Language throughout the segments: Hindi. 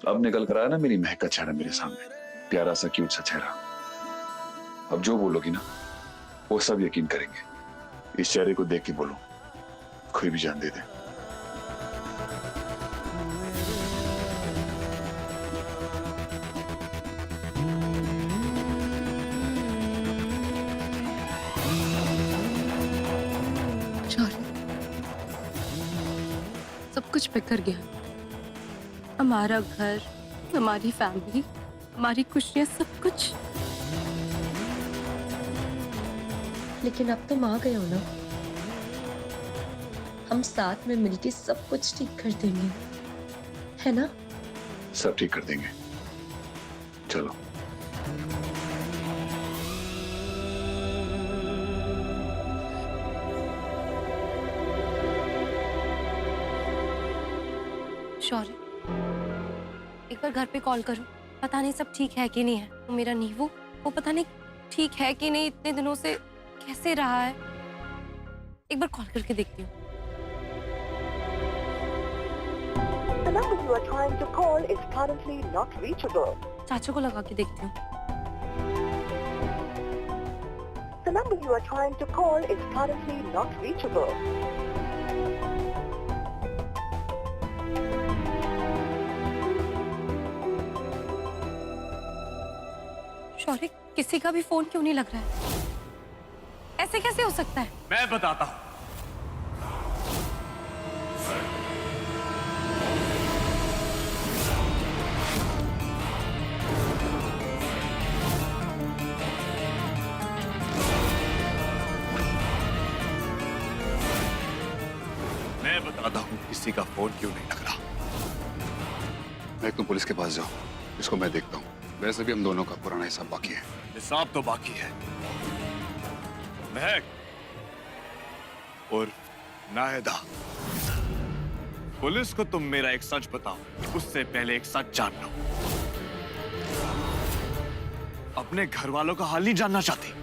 अब निकल कर आया ना मेरी महक का चेहरा मेरे सामने, प्यारा सा क्यूट सा चेहरा। अब जो बोलोगी ना वो सब यकीन करेंगे। इस चेहरे को देख के बोलो, कोई भी जान दे दे। सब कुछ बिखर गया। हमारा घर, हमारी फैमिली, हमारी खुशियां, सब कुछ। लेकिन अब तुम आ गए हो ना, हम साथ में मिलके सब कुछ ठीक कर देंगे, है ना? सब ठीक कर देंगे, चलो। शौर्य, एक बार घर पे कॉल करो, पता नहीं सब ठीक है कि नहीं है। वो मेरा नीवू, वो पता नहीं ठीक है कि नहीं, इतने दिनों से कैसे रहा है। एक बार कॉल करके देखती हूँ। The number you are trying to call is currently not reachable. चाचू को लगा के देखती हूँ। The number you are trying to call is currently not reachable. शौर्य, किसी का भी फोन क्यों नहीं लग रहा है? ऐसे कैसे हो सकता है? मैं बताता हूं। मैं बताता हूं किसी का फोन क्यों नहीं लग रहा। महक, तुम पुलिस के पास जाओ, इसको मैं देखता हूँ। वैसे भी हम दोनों का पुराना हिसाब बाकी है। हिसाब तो बाकी है। महक और नाहिदा, पुलिस को तुम मेरा एक सच बताओ, उससे पहले एक सच जान लो। अपने घर वालों का हाल नहीं जानना चाहती?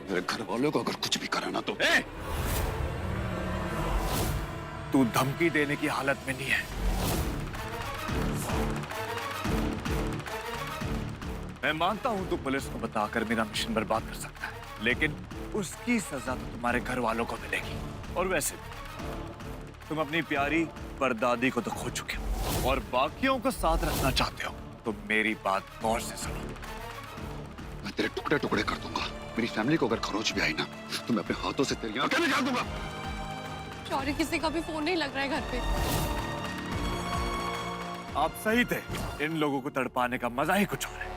मेरे घर वालों को अगर कुछ भी कराना तो तू धमकी देने की हालत में नहीं है। मैं मानता हूं तू पुलिस को बताकर मेरा मिशन बर्बाद कर सकता है, लेकिन उसकी सजा तो तुम्हारे घर वालों को मिलेगी। और वैसे तुम अपनी प्यारी परदादी को तो खो चुके हो और बाकियों को साथ रखना चाहते हो, तो मेरी बात गौर से सुनो। मैं तेरे टुकड़े टुकड़े कर दूंगा। मेरी फैमिली को अगर खरोच भी आई ना, तो मैं अपने हाथों से तेरी आंखें निकाल दूंगा। शौर्य, किसी का भी फोन नहीं लग रहा है घर पे। आप सही थे, इन लोगों को तड़पाने का मजा ही कुछ और है।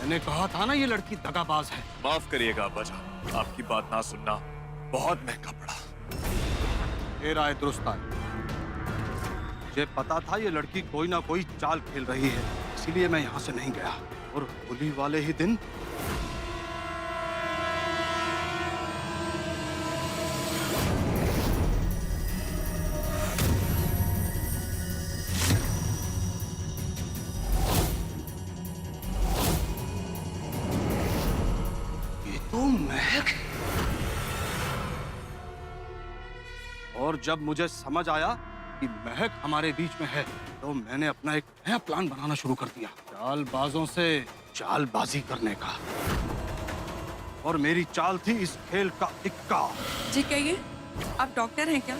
मैंने कहा था ना ये लड़की दगाबाज है। माफ करिएगा अब्बा जान, आपकी बात ना सुनना बहुत महंगा पड़ा। ये राय दुरुस्त है। मुझे पता था ये लड़की कोई ना कोई चाल खेल रही है, इसीलिए मैं यहाँ से नहीं गया। और होली वाले ही दिन महक। और जब मुझे समझ आया कि महक हमारे बीच में है, तो मैंने अपना एक नया प्लान बनाना शुरू कर दिया, चालबाजों से चालबाजी करने का। और मेरी चाल थी इस खेल का इक्का। जी कहिए, आप डॉक्टर हैं क्या?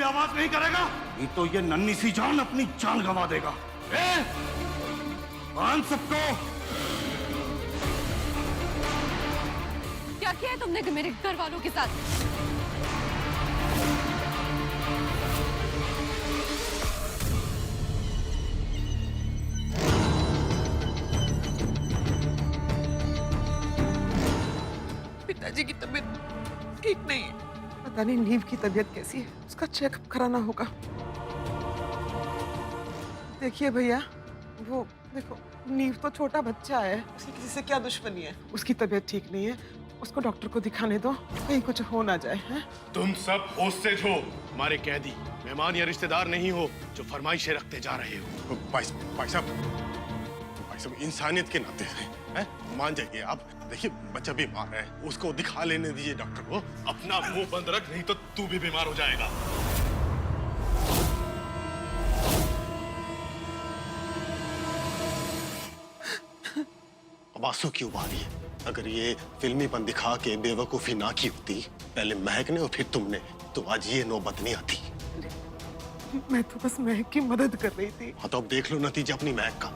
आवाज नहीं करेगा, नहीं तो ये नन्ही सी जान अपनी जान गंवा देगा। बांध सबको। क्या किया है तुमने मेरे घर वालों के साथ? पता नहीं नीव की तबीयत कैसी है, उसका चेकअप कराना होगा। देखिए भैया, वो देखो, नीव तो छोटा बच्चा है, उसकी किसी से क्या दुश्मनी है। उसकी तबीयत ठीक नहीं है, उसको डॉक्टर को दिखाने दो, कहीं कुछ हो ना जाए। हैं? तुम सब होस्टेज हो, हमारे कैदी, मेहमान या रिश्तेदार नहीं हो जो फरमाइशें रखते जा रहे हो। भाई साहब, इंसानियत के नाते हैं, मान जाइए आप। देखिए बच्चा बीमार है, उसको दिखा लेने दीजिए डॉक्टर को। अपना मुंह बंद रख, नहीं तो तू भी बीमार हो जाएगा। अब आंसू क्यों बहा रही है? अगर ये फिल्मीपन दिखा के बेवकूफी ना की होती, पहले महक ने और फिर तुमने, तो आज ये नौबत नहीं आती। मैं तो बस महक की मदद कर रही थी। हाँ तो अब देख लो नतीजा अपनी महक का।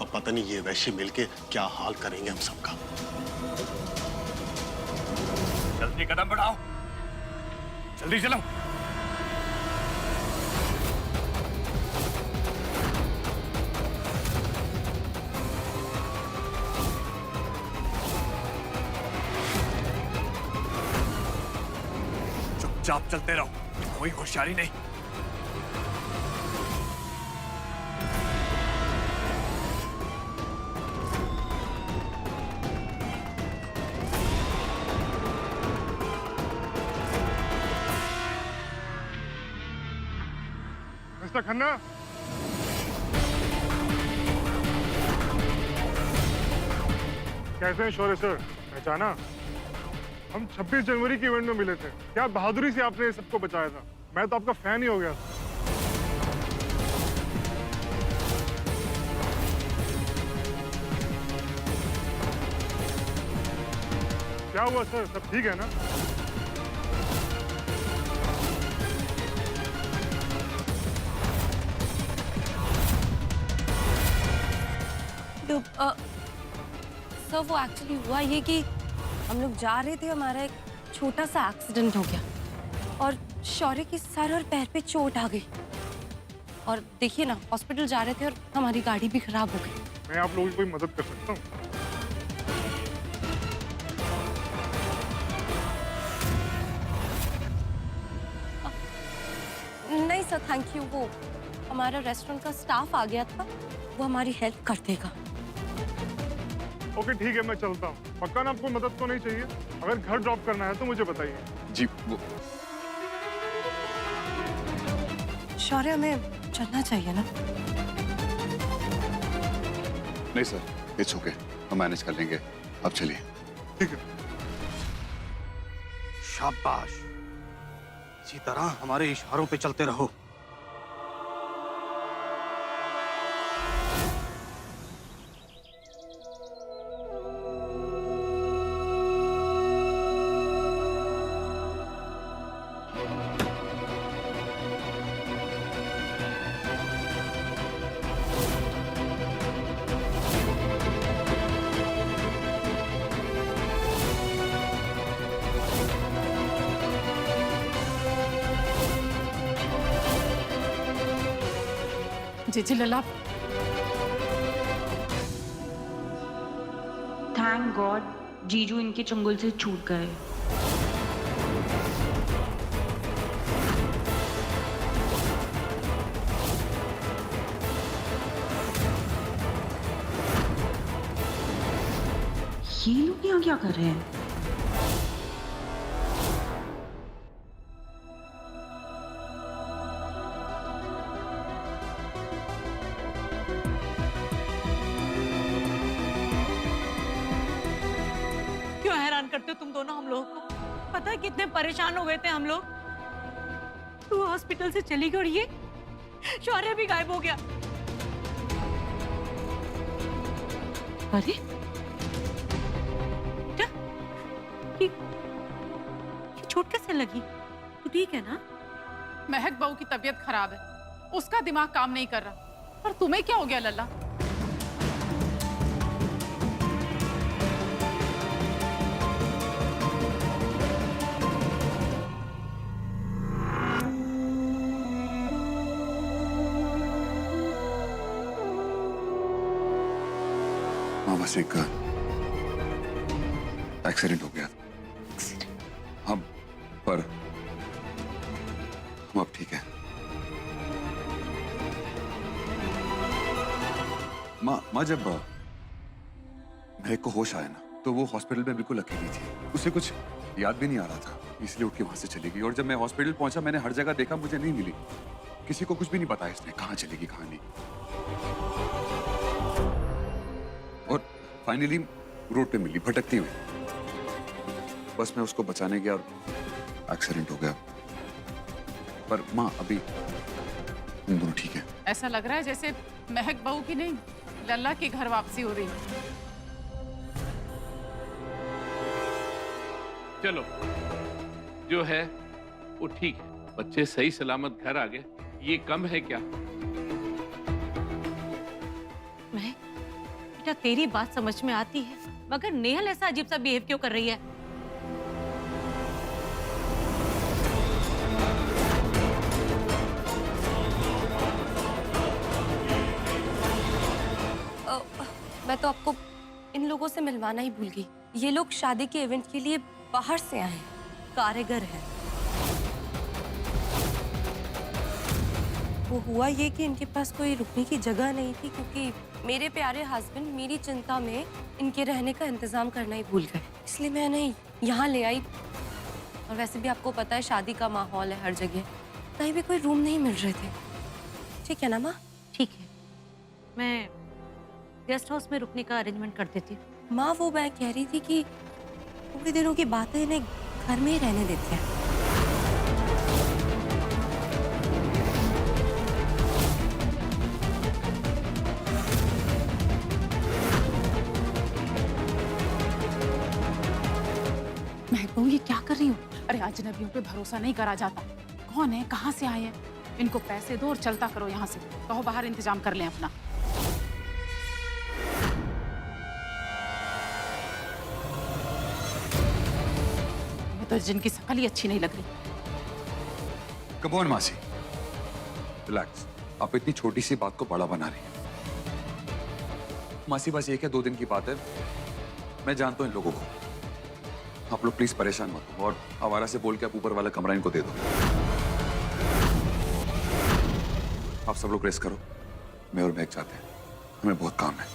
अब पता नहीं ये वैश्य मिलके क्या हाल करेंगे हम सबका। जल्दी कदम बढ़ाओ, जल्दी चलो। चुपचाप चलते रहो, कोई होशियारी नहीं। मिस्टर खन्ना, कैसे हैं शौर्य सर? पहचाना? हम 26 जनवरी के इवेंट में मिले थे। क्या बहादुरी से आपने सबको बचाया था। मैं तो आपका फैन ही हो गया था। क्या हुआ सर, सब ठीक है ना? सर वो एक्चुअली हुआ ये कि हम लोग जा रहे थे, हमारा एक छोटा सा एक्सीडेंट हो गया और शौर्य की सर और पैर पे चोट आ गई। और देखिए ना, हॉस्पिटल जा रहे थे और हमारी गाड़ी भी खराब हो गई। मैं आप लोगों की कोई मदद कर सकता हूँ? नहीं सर, थैंक यू। वो हमारा रेस्टोरेंट का स्टाफ आ गया था, वो हमारी हेल्प कर देगा। ओके ठीक है, मैं चलता हूँ। पक्का ना, आपको मदद तो नहीं चाहिए? अगर घर ड्रॉप करना है तो मुझे बताइए। जी वो शौर्य, हमें चलना चाहिए ना? नहीं सर, इट्स ओके, हम मैनेज कर लेंगे। अब चलिए। ठीक है। शाबाश, इसी तरह हमारे इशारों पे चलते रहो। जीजी लला, थैंक गॉड जीजू इनके चंगुल से छूट गए। ये लोग यहाँ क्या कर रहे हैं? क्यों हैरान करते हो तुम दोनों हम लोग को? पता है कितने परेशान हो गए थे हम लोग। तू हॉस्पिटल से चली गई और ये शौर्य भी गायब हो गया। अरे क्या? ये चोट कैसे लगी? तू ठीक है ना? महक बहू की तबीयत खराब है, उसका दिमाग काम नहीं कर रहा। पर तुम्हें क्या हो गया लल्ला? हाँ बस एक एक्सीडेंट हो गया। हाँ माँ जब महक को होश आया ना तो वो हॉस्पिटल में बिल्कुल अकेली थी। उसे कुछ याद भी नहीं आ रहा था, इसलिए उठ के वहां से चली गई। और जब मैं हॉस्पिटल पहुंचा मैंने हर जगह देखा, मुझे नहीं मिली। किसी को कुछ भी नहीं बताया इसने कहाँ चलेगी कहाँ नहीं। और फाइनली रोड पे मिली भटकती हुई। बस मैं उसको बचाने गया और एक्सीडेंट हो गया। पर माँ अभी हम दोनों ठीक है। ऐसा लग रहा है जैसे महक बहू की नहीं, लल्ला की घर वापसी हो रही है। चलो, जो है वो ठीक है। बच्चे सही सलामत घर आ गए, ये कम है क्या? मैं बेटा तेरी बात समझ में आती है, मगर नेहल ऐसा अजीब सा बिहेव क्यों कर रही है? मैं तो आपको इन लोगों से मिलवाना ही भूल गई। ये लोग शादी के इवेंट के लिए बाहर से आए हैं, कारीगर हैं। वो हुआ ये कि इनके पास कोई रुकने की जगह नहीं थी, क्योंकि मेरे प्यारे हस्बैंड मेरी चिंता में इनके रहने का इंतजाम करना ही भूल गए, इसलिए मैं इन्हें यहाँ ले आई। और वैसे भी आपको पता है शादी का माहौल है हर जगह, कहीं भी कोई रूम नहीं मिल रहे थे। ठीक है ना माँ? ठीक है, मैं गेस्ट हाउस में रुकने का अरेंजमेंट कर देती हूँ। माँ वो मैं कह रही थी कि थोड़ी दिनों की बात है, इन्हें घर में ही रहने देते हैं। महक बहू ये क्या कर रही हो? अरे अजनबियों पे भरोसा नहीं करा जाता। कौन है, कहाँ से आए हैं? इनको पैसे दो और चलता करो यहाँ से। कहो बाहर इंतजाम कर लें अपना। तो जिनकी शक्ल ही अच्छी नहीं लग रही। कम ऑन मासी, रिलैक्स। आप इतनी छोटी सी बात को बड़ा बना रही हैं। मासी बस 1 या 2 दिन की बात है, मैं जानता हूं इन लोगों को। आप लोग प्लीज परेशान मत हो और आवारा से बोल के आप ऊपर वाला कमरा इनको दे दो। आप सब लोग रेस्ट करो, मैं और महक चाहते हैं, हमें बहुत काम है।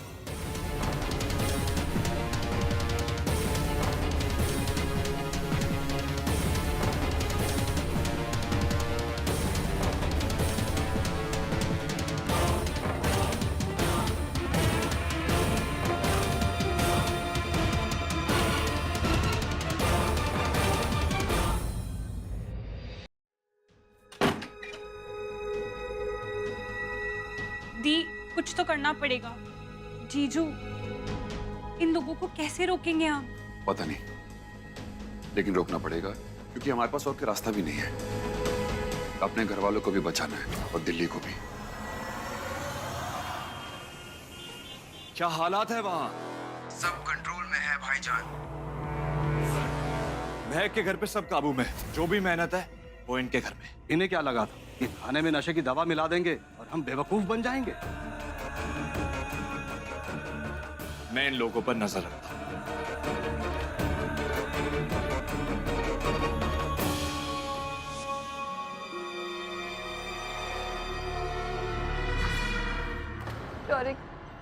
दी, कुछ तो करना पड़ेगा। जीजू, इन लोगों को कैसे रोकेंगे हम? पता नहीं, लेकिन रोकना पड़ेगा, क्योंकि हमारे पास और कोई रास्ता भी नहीं है। अपने घर वालों को भी बचाना है और दिल्ली को भी। क्या हालात है वहां? सब कंट्रोल में है भाईजान। महक के घर पे सब काबू में। जो भी मेहनत है वो इनके घर में। इन्हें क्या लगा था कि खाने में नशे की दवा मिला देंगे और हम बेवकूफ बन जाएंगे? मैं इन लोगों पर नजर रखता हूं।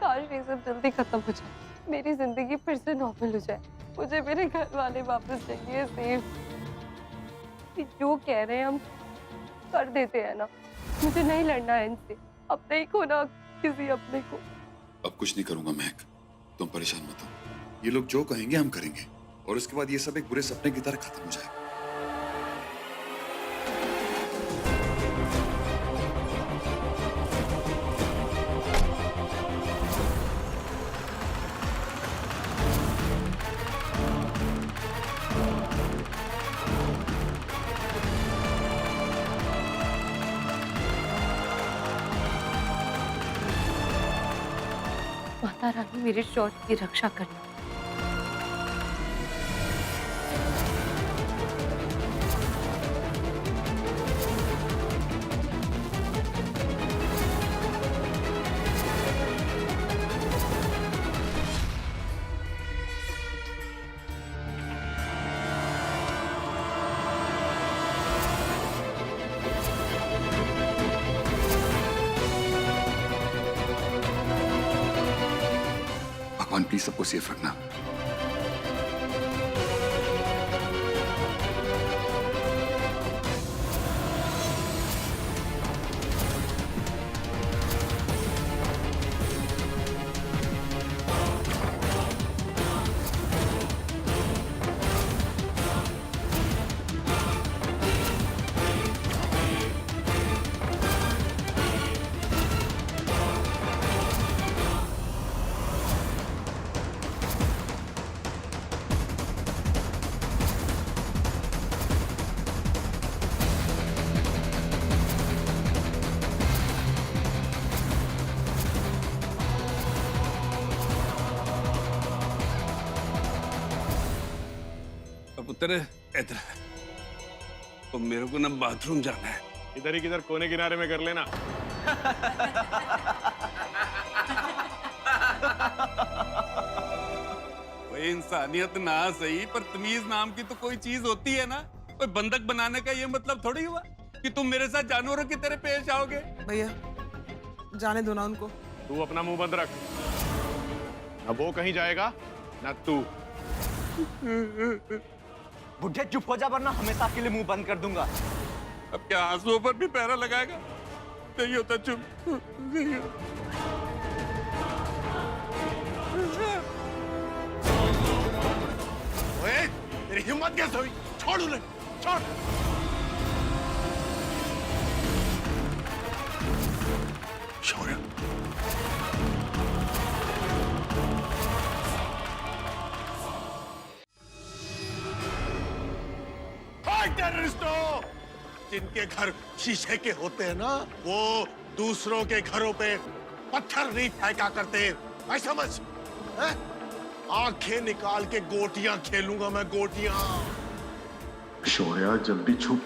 काश ये सब जल्दी खत्म हो जाए, मेरी जिंदगी फिर से नॉर्मल हो जाए। मुझे मेरे घर वाले वापस चाहिए, सेफ। जो कह रहे हैं हम कर देते हैं ना। मुझे नहीं लड़ना है इनसे, अब नहीं खोना किसी अपने को। अब कुछ नहीं करूंगा महक, तुम परेशान मत हो। ये लोग जो कहेंगे हम करेंगे, और उसके बाद ये सब एक बुरे सपने की तरह खत्म हो जाएगा। माता रानी मेरे शौर्य की रक्षा करना। भगवान प्लीज सबको सेफ रखना। पुत्र इधर, तो मेरे को ना बाथरूम जाना है। इधर ही किधर कोने किनारे में कर लेना। कोई इंसानियत ना सही, पर तमीज नाम की तो कोई चीज होती है ना। कोई बंधक बनाने का ये मतलब थोड़ी हुआ कि तुम मेरे साथ जानवरों की तरह पेश आओगे। भैया जाने दो ना उनको। तू अपना मुंह बंद रख, ना वो कहीं जाएगा ना तू। बुढ़े चुप हो जा, वरना हमेशा आपके लिए मुंह बंद कर दूंगा। अब क्या आंसुओं पर भी पहरा लगाएगा? नहीं होता चुप, नहीं हो। ओए, तेरी हिम्मत कैसे हुई? छोड़ उन्हें, छोड़। शौर्य, टेररिस्टों, जिनके घर शीशे के होते हैं ना, वो दूसरों के घरों पे पत्थर नहीं फेंका करते। मैं समझ, आंखें निकाल के गोटियां खेलूंगा मैं, गोटियां। शौर्या जल्दी छुप,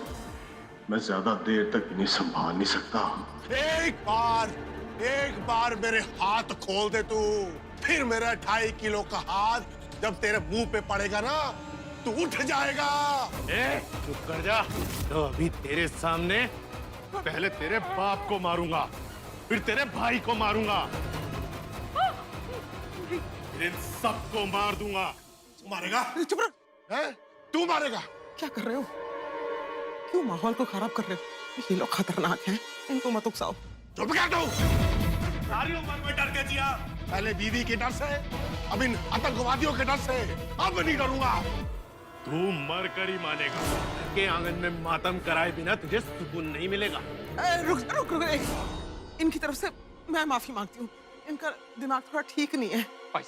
मैं ज्यादा देर तक इन्हें संभाल नहीं सकता। एक बार मेरे हाथ खोल दे तू, फिर मेरा 2.5 किलो का हाथ जब तेरे मुंह पे पड़ेगा ना, तू उठ जाएगा। चुप कर जा। तो अभी तेरे सामने पहले तेरे बाप को मारूंगा, फिर तेरे भाई को मारूंगा, फिर इन सबको मार दूंगा। तू मारेगा? चुप रह। तू मारेगा? क्या कर रहे हो? क्यों माहौल को खराब कर रहे हो? ये लोग खतरनाक हैं, इनको मत उकसाओ। चुप कर तू। सारी उम्र में डर के जिया, पहले बीवी के डर से, अब इन आतंकवादियों के डर से। अब नहीं डरूंगा। तू मर कर ही मानेगा। के आंगन में मातम कराए बिना तुझे सुकून नहीं मिलेगा। रुक रुक रुक, इनकी तरफ से मैं माफी मांगती हूँ। इनका दिमाग थोड़ा ठीक नहीं है। भाई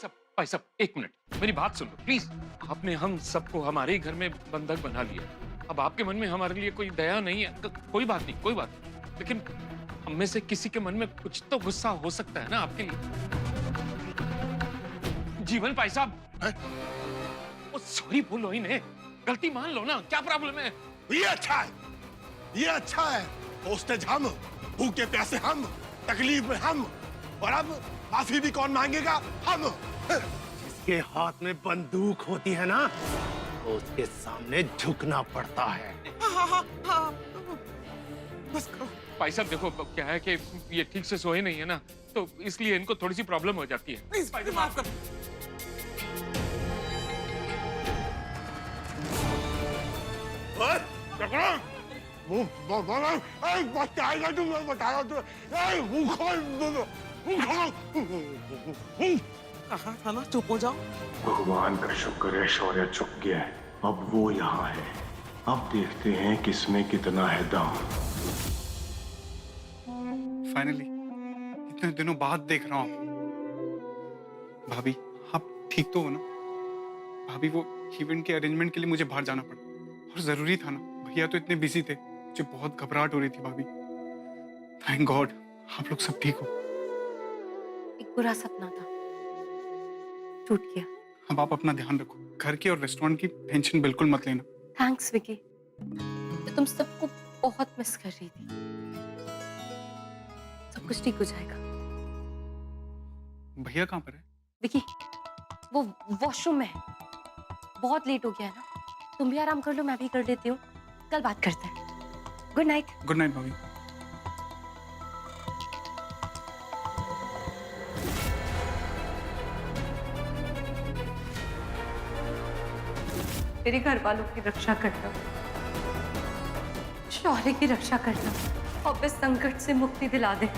साहब एक मिनट, मेरी बात सुन लो प्लीज। आपने हम सबको हमारे ही घर में बंधक बना लिया। अब आपके मन में हमारे लिए कोई दया नहीं है, कोई बात नहीं, लेकिन हम में से किसी के मन में कुछ तो गुस्सा हो सकता है ना आपके लिए। जीवन भाई साहब, सॉरी बोलो इन्हें, गलती मान लो ना, क्या प्रॉब्लम है? ये अच्छा है, ये अच्छा है। होस्टेज हम, भूखे प्यासे हम, तकलीफ में हम, और अब माफी भी कौन मांगेगा? हम। जिसके हाथ में बंदूक होती है ना, तो उसके सामने झुकना पड़ता है। हाँ, बस करो। भाई साहब देखो, क्या है कि ये ठीक से सोए नहीं है ना, तो इसलिए इनको थोड़ी सी प्रॉब्लम हो जाती है। प्लीज माफ कर। बताएगा तू, मैं बताया तू। कहा था ना चुप हो जाओ। भगवान का शुक्र है शौर्य चुप गया है। अब वो यहाँ है। अब देखते हैं किसमें कितना है दम। फाइनली इतने दिनों बाद देख रहा हूँ। भाभी आप ठीक तो हो ना? भाभी वो इवेंट के अरेंजमेंट के लिए मुझे बाहर जाना पड़ा और जरूरी था ना। भैया तो इतने बिजी थे, मुझे बहुत घबराहट हो रही थी भाभी। थैंक गॉड आप लोग सब ठीक हो। एक बुरा सपना था, टूट गया। अब आप अपना ध्यान रखो, घर की और रेस्टोरेंट की टेंशन बिल्कुल मत लेना। थैंक्स विकी, मैं तुम सबको बहुत मिस कर रही थी। सब कुछ ठीक हो जाएगा। भैया कहाँ पर है? विकी वो वॉशरूम में है। बहुत लेट हो गया है ना, तुम भी आराम कर लो, मैं भी कर लेती हूँ। कल बात करते हैं। Good night. गुड नाइट भाभी। मेरे घर वालों की रक्षा करना, शौर्य की रक्षा करना और इस संकट से मुक्ति दिला दे।